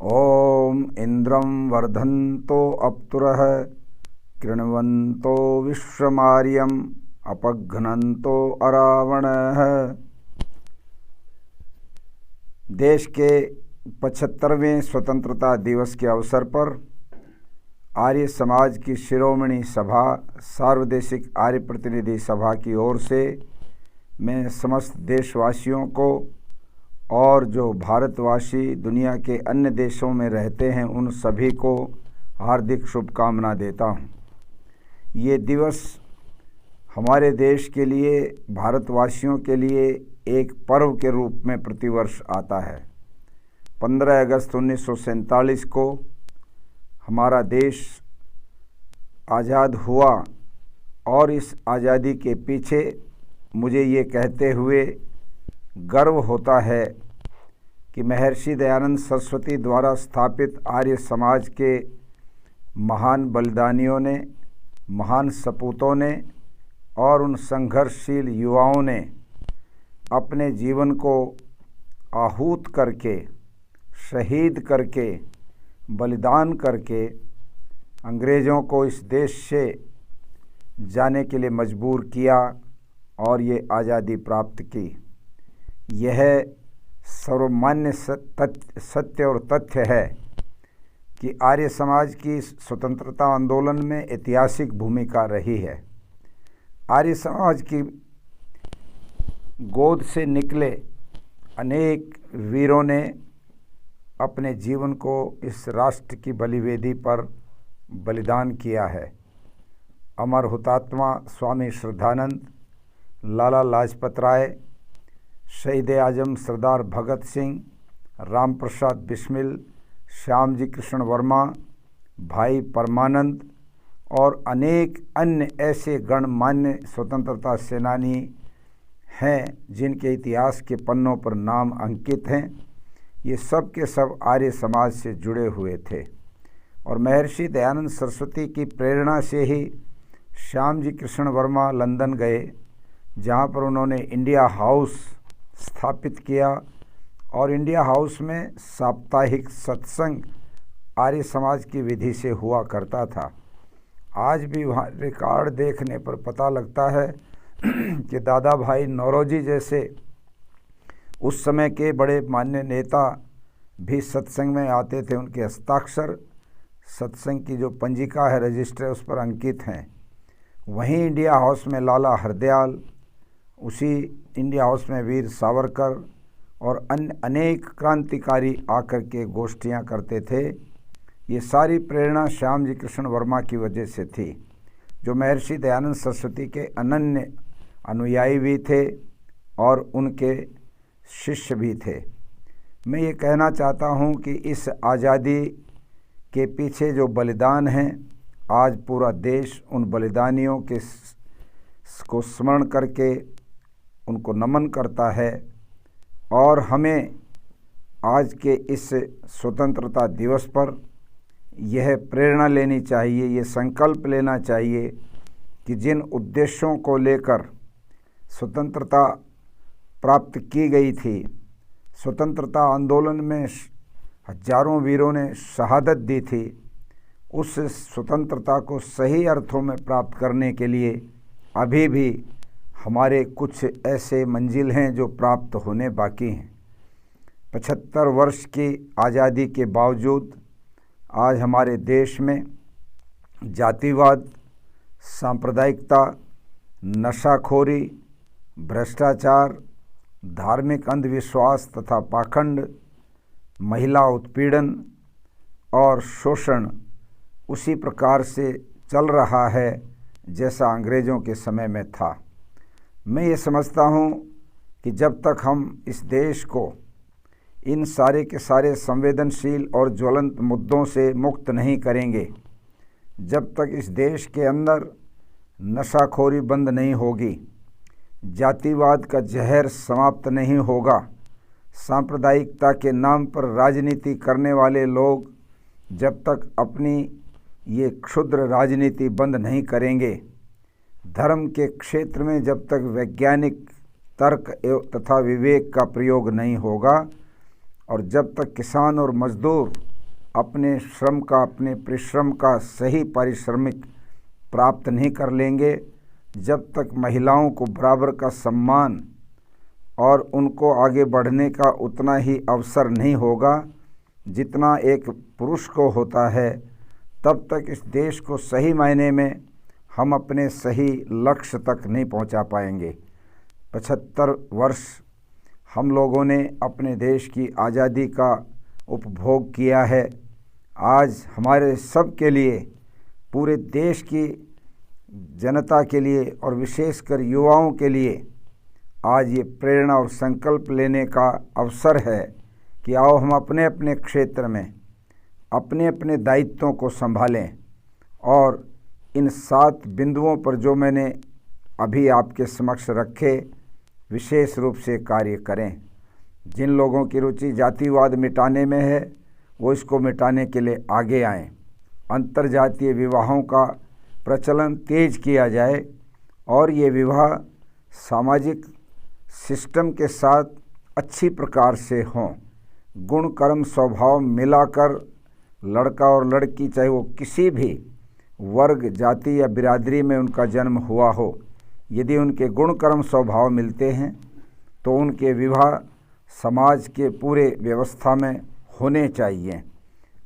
ॐ इन्द्रं वर्धन्तो अप्तुरः कृण्वन्तो विश्वमार्यम् अपघ्नन्तो अरावणः। देश के 75वें स्वतंत्रता दिवस के अवसर पर आर्य समाज की शिरोमणि सभा सार्वदेशिक आर्य प्रतिनिधि सभा की ओर से मैं समस्त देशवासियों को और जो भारतवासी दुनिया के अन्य देशों में रहते हैं उन सभी को हार्दिक शुभकामना देता हूँ। ये दिवस हमारे देश के लिए, भारतवासियों के लिए एक पर्व के रूप में प्रतिवर्ष आता है। 15 अगस्त 1947 को हमारा देश आज़ाद हुआ और इस आज़ादी के पीछे मुझे ये कहते हुए गर्व होता है कि महर्षि दयानंद सरस्वती द्वारा स्थापित आर्य समाज के महान बलिदानियों ने, महान सपूतों ने और उन संघर्षशील युवाओं ने अपने जीवन को आहूत करके, शहीद करके, बलिदान करके अंग्रेज़ों को इस देश से जाने के लिए मजबूर किया और ये आज़ादी प्राप्त की। यह सर्वमान्य सत्य और तथ्य है कि आर्य समाज की स्वतंत्रता आंदोलन में ऐतिहासिक भूमिका रही है। आर्य समाज की गोद से निकले अनेक वीरों ने अपने जीवन को इस राष्ट्र की बलिवेदी पर बलिदान किया है। अमर हुतात्मा स्वामी श्रद्धानंद, लाला लाजपत राय, शहीद आजम सरदार भगत सिंह, राम प्रसाद बिस्मिल, श्यामजी कृष्ण वर्मा, भाई परमानंद और अनेक अन्य ऐसे गणमान्य स्वतंत्रता सेनानी हैं जिनके इतिहास के पन्नों पर नाम अंकित हैं। ये सब के सब आर्य समाज से जुड़े हुए थे और महर्षि दयानंद सरस्वती की प्रेरणा से ही श्यामजी कृष्ण वर्मा लंदन गए, जहाँ पर उन्होंने इंडिया हाउस स्थापित किया और इंडिया हाउस में साप्ताहिक सत्संग आर्य समाज की विधि से हुआ करता था। आज भी वहाँ रिकॉर्ड देखने पर पता लगता है कि दादा भाई नौरोजी जैसे उस समय के बड़े मान्य नेता भी सत्संग में आते थे। उनके हस्ताक्षर सत्संग की जो पंजिका है, रजिस्टर है, उस पर अंकित हैं। वहीं इंडिया हाउस में लाला हरदयाल, उसी इंडिया हाउस में वीर सावरकर और अन्य अनेक क्रांतिकारी आकर के गोष्ठियाँ करते थे। ये सारी प्रेरणा श्यामजी कृष्ण वर्मा की वजह से थी, जो महर्षि दयानंद सरस्वती के अनन्य अनुयायी भी थे और उनके शिष्य भी थे। मैं ये कहना चाहता हूँ कि इस आज़ादी के पीछे जो बलिदान हैं, आज पूरा देश उन बलिदानियों के को स्मरण करके उनको नमन करता है और हमें आज के इस स्वतंत्रता दिवस पर यह प्रेरणा लेनी चाहिए, ये संकल्प लेना चाहिए कि जिन उद्देश्यों को लेकर स्वतंत्रता प्राप्त की गई थी, स्वतंत्रता आंदोलन में हजारों वीरों ने शहादत दी थी, उस स्वतंत्रता को सही अर्थों में प्राप्त करने के लिए अभी भी हमारे कुछ ऐसे मंजिल हैं जो प्राप्त होने बाकी हैं। 75 वर्ष की आज़ादी के बावजूद आज हमारे देश में जातिवाद, सांप्रदायिकता, नशाखोरी, भ्रष्टाचार, धार्मिक अंधविश्वास तथा पाखंड, महिला उत्पीड़न और शोषण उसी प्रकार से चल रहा है जैसा अंग्रेज़ों के समय में था। मैं ये समझता हूँ कि जब तक हम इस देश को इन सारे के सारे संवेदनशील और ज्वलंत मुद्दों से मुक्त नहीं करेंगे, जब तक इस देश के अंदर नशाखोरी बंद नहीं होगी, जातिवाद का जहर समाप्त नहीं होगा, सांप्रदायिकता के नाम पर राजनीति करने वाले लोग जब तक अपनी ये क्षुद्र राजनीति बंद नहीं करेंगे, धर्म के क्षेत्र में जब तक वैज्ञानिक तर्क तथा विवेक का प्रयोग नहीं होगा और जब तक किसान और मजदूर अपने श्रम का, अपने परिश्रम का सही पारिश्रमिक प्राप्त नहीं कर लेंगे, जब तक महिलाओं को बराबर का सम्मान और उनको आगे बढ़ने का उतना ही अवसर नहीं होगा जितना एक पुरुष को होता है, तब तक इस देश को सही मायने में हम अपने सही लक्ष्य तक नहीं पहुंचा पाएंगे। 75 वर्ष हम लोगों ने अपने देश की आज़ादी का उपभोग किया है। आज हमारे सब के लिए, पूरे देश की जनता के लिए और विशेषकर युवाओं के लिए आज ये प्रेरणा और संकल्प लेने का अवसर है कि आओ हम अपने अपने क्षेत्र में अपने अपने दायित्वों को संभालें और इन 7 बिंदुओं पर जो मैंने अभी आपके समक्ष रखे विशेष रूप से कार्य करें। जिन लोगों की रुचि जातिवाद मिटाने में है वो इसको मिटाने के लिए आगे आएं। अंतर्जातीय विवाहों का प्रचलन तेज किया जाए और ये विवाह सामाजिक सिस्टम के साथ अच्छी प्रकार से हों। गुण कर्म स्वभाव मिलाकर लड़का और लड़की, चाहे वो किसी भी वर्ग, जाति या बिरादरी में उनका जन्म हुआ हो, यदि उनके गुण कर्म स्वभाव मिलते हैं तो उनके विवाह समाज के पूरे व्यवस्था में होने चाहिए।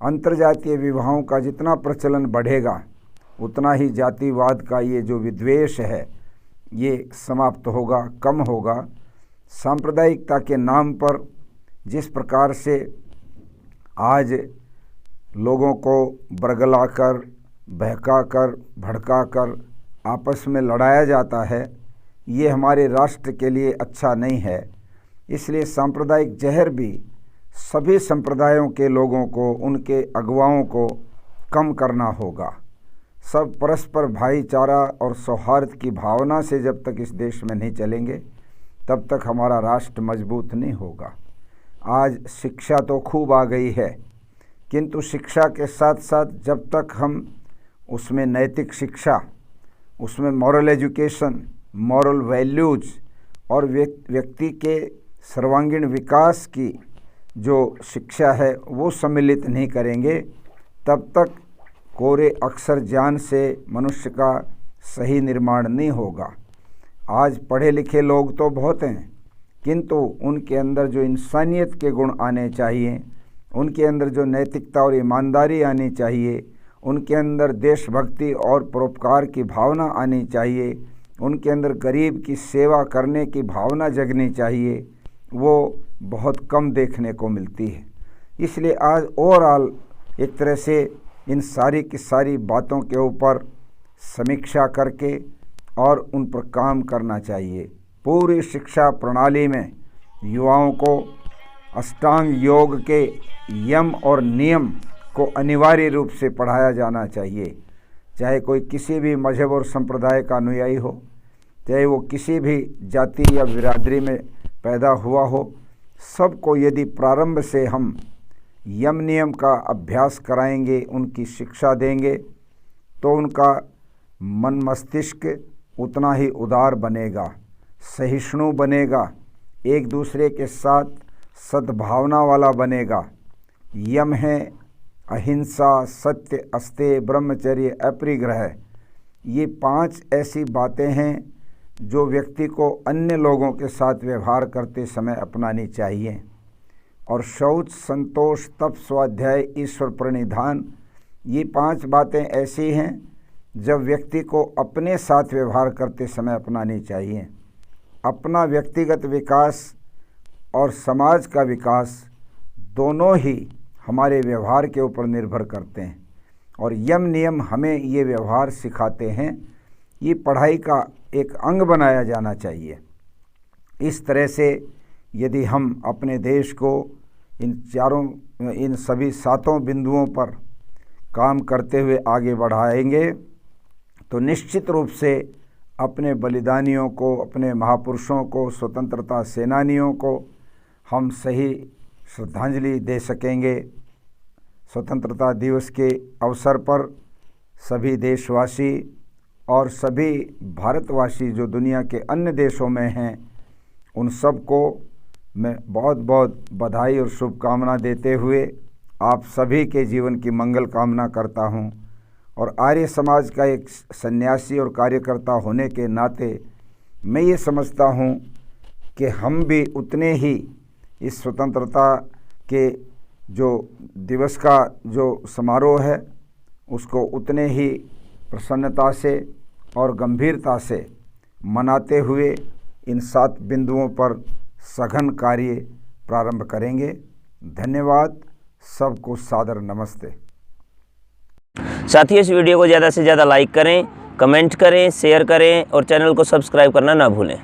अंतर्जातीय विवाहों का जितना प्रचलन बढ़ेगा उतना ही जातिवाद का ये जो विद्वेष है ये समाप्त होगा, कम होगा। सांप्रदायिकता के नाम पर जिस प्रकार से आज लोगों को बरगलाकर, बहकाकर, भड़काकर आपस में लड़ाया जाता है, ये हमारे राष्ट्र के लिए अच्छा नहीं है। इसलिए सांप्रदायिक जहर भी सभी संप्रदायों के लोगों को, उनके अगुवाओं को कम करना होगा। सब परस्पर भाईचारा और सौहार्द की भावना से जब तक इस देश में नहीं चलेंगे तब तक हमारा राष्ट्र मजबूत नहीं होगा। आज शिक्षा तो खूब आ गई है, किंतु शिक्षा के साथ साथ जब तक हम उसमें नैतिक शिक्षा, उसमें मॉरल एजुकेशन, मॉरल वैल्यूज़ और व्यक्ति के सर्वांगीण विकास की जो शिक्षा है वो सम्मिलित नहीं करेंगे, तब तक कोरे अक्षर ज्ञान से मनुष्य का सही निर्माण नहीं होगा। आज पढ़े लिखे लोग तो बहुत हैं, किंतु उनके अंदर जो इंसानियत के गुण आने चाहिए, उनके अंदर जो नैतिकता और ईमानदारी आनी चाहिए, उनके अंदर देशभक्ति और परोपकार की भावना आनी चाहिए, उनके अंदर गरीब की सेवा करने की भावना जगनी चाहिए, वो बहुत कम देखने को मिलती है। इसलिए आज ओवरऑल एक तरह से इन सारी की सारी बातों के ऊपर समीक्षा करके और उन पर काम करना चाहिए। पूरी शिक्षा प्रणाली में युवाओं को अष्टांग योग के यम और नियम को अनिवार्य रूप से पढ़ाया जाना चाहिए। चाहे कोई किसी भी मजहब और संप्रदाय का अनुयायी हो, चाहे वो किसी भी जाति या बिरादरी में पैदा हुआ हो, सबको यदि प्रारंभ से हम यम नियम का अभ्यास कराएंगे, उनकी शिक्षा देंगे, तो उनका मन मस्तिष्क उतना ही उदार बनेगा, सहिष्णु बनेगा, एक दूसरे के साथ सद्भावना वाला बनेगा। यम है अहिंसा, सत्य, अस्तेय, ब्रह्मचर्य, अपरिग्रह। ये 5 ऐसी बातें हैं जो व्यक्ति को अन्य लोगों के साथ व्यवहार करते समय अपनानी चाहिए। और शौच, संतोष, तप, स्वाध्याय, ईश्वर प्रणिधान, ये 5 बातें ऐसी हैं जब व्यक्ति को अपने साथ व्यवहार करते समय अपनानी चाहिए। अपना व्यक्तिगत विकास और समाज का विकास दोनों ही हमारे व्यवहार के ऊपर निर्भर करते हैं और यम नियम हमें ये व्यवहार सिखाते हैं। ये पढ़ाई का एक अंग बनाया जाना चाहिए। इस तरह से यदि हम अपने देश को इन सभी 7 बिंदुओं पर काम करते हुए आगे बढ़ाएंगे तो निश्चित रूप से अपने बलिदानियों को, अपने महापुरुषों को, स्वतंत्रता सेनानियों को हम सही श्रद्धांजलि दे सकेंगे। स्वतंत्रता दिवस के अवसर पर सभी देशवासी और सभी भारतवासी जो दुनिया के अन्य देशों में हैं, उन सब को मैं बहुत बहुत बधाई और शुभकामना देते हुए आप सभी के जीवन की मंगल कामना करता हूं और आर्य समाज का एक सन्यासी और कार्यकर्ता होने के नाते मैं ये समझता हूं कि हम भी उतने ही इस स्वतंत्रता के जो दिवस का जो समारोह है उसको उतने ही प्रसन्नता से और गंभीरता से मनाते हुए इन 7 बिंदुओं पर सघन कार्य प्रारंभ करेंगे। धन्यवाद। सबको सादर नमस्ते। साथियों, इस वीडियो को ज़्यादा से ज़्यादा लाइक करें, कमेंट करें, शेयर करें और चैनल को सब्सक्राइब करना ना भूलें।